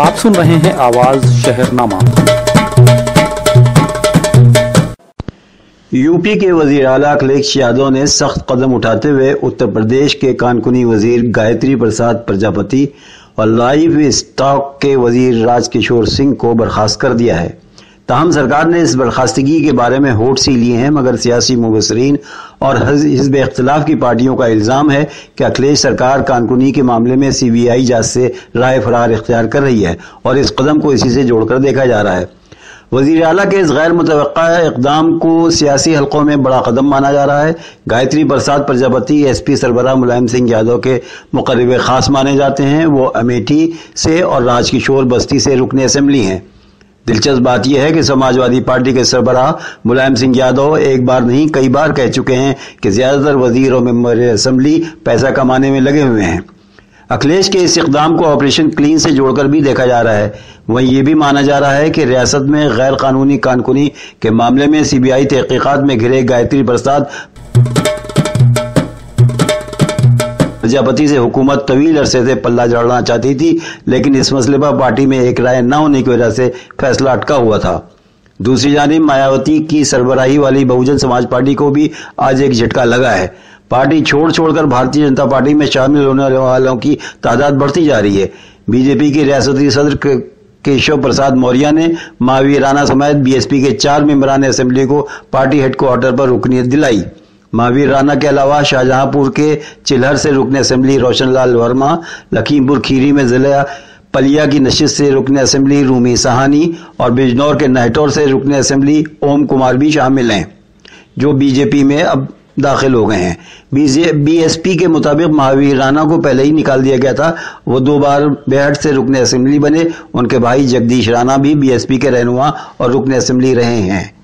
आप सुन रहे हैं आवाज शहरनामा। यूपी के वजीर आला अखिलेश यादव ने सख्त कदम उठाते हुए उत्तर प्रदेश के कानूनी वजीर गायत्री प्रसाद प्रजापति और लाइव स्टॉक के वजीर राजकिशोर सिंह को बर्खास्त कर दिया है। ताहम सरकार ने इस बर्खास्तगी के बारे में होठ सी लिए हैं, मगर सियासी मुबसरीन और हिज़्ब इख्तिलाफ की पार्टियों का इल्जाम है कि अखिलेश सरकार कानूनी के मामले में CBI जांच से राय फरार इख्तियार कर रही है और इस कदम को इसी से जोड़कर देखा जा रहा है। वजीर आला के इस गैर मुतवक्का इक़दाम को सियासी हलकों में बड़ा कदम माना जा रहा है। गायत्री प्रसाद प्रजापति SP सरबराह मुलायम सिंह यादव के मुक़र्रब खास माने जाते हैं। वो अमेठी से और राजकिशोर बस्ती से रुकने असेंबली हैं। दिलचस्प बात यह है कि समाजवादी पार्टी के सरबराह मुलायम सिंह यादव एक बार नहीं कई बार कह चुके हैं कि ज्यादातर वजीर और मेंबर असेंबली पैसा कमाने में लगे हुए हैं। अखिलेश के इस इक़दाम को ऑपरेशन क्लीन से जोड़कर भी देखा जा रहा है। वहीं ये भी माना जा रहा है कि रियासत में गैर कानूनी कानूनी के मामले में CBI तहकीकात में घिरे गायत्री प्रसाद प्रजापति से हुकूमत तवील अरसे से पल्ला झाड़ना चाहती थी, लेकिन इस मसले पर पार्टी में एक राय न होने की वजह से फैसला अटका हुआ था। दूसरी जानिब मायावती की सरबराही वाली बहुजन समाज पार्टी को भी आज एक झटका लगा है। पार्टी छोड़कर भारतीय जनता पार्टी में शामिल होने वालों की तादाद बढ़ती जा रही है। बीजेपी के रियासती सदर केशव प्रसाद मौर्य ने महावीर राणा समेत BSP के 4 मेंबरान असेंबली को पार्टी हेडक्वार्टर पर रुकनीत दिलाई। महावीर राणा के अलावा शाहजहांपुर के चिल्हर से रुकने असेंबली रोशनलाल वर्मा, लखीमपुर खीरी में जिला पलिया की नशिस्त से रुकने असेंबली रूमी सहानी और बिजनौर के नहटौर से रुकने असेंबली ओम कुमार भी शामिल हैं, जो BJP में अब दाखिल हो गए हैं। BSP के मुताबिक महावीर राणा को पहले ही निकाल दिया गया था। वो 2 बार बेहट से रुकने असेंबली बने। उनके भाई जगदीश राणा भी BSP के रहनुमा और रुकने असेंबली रहे हैं।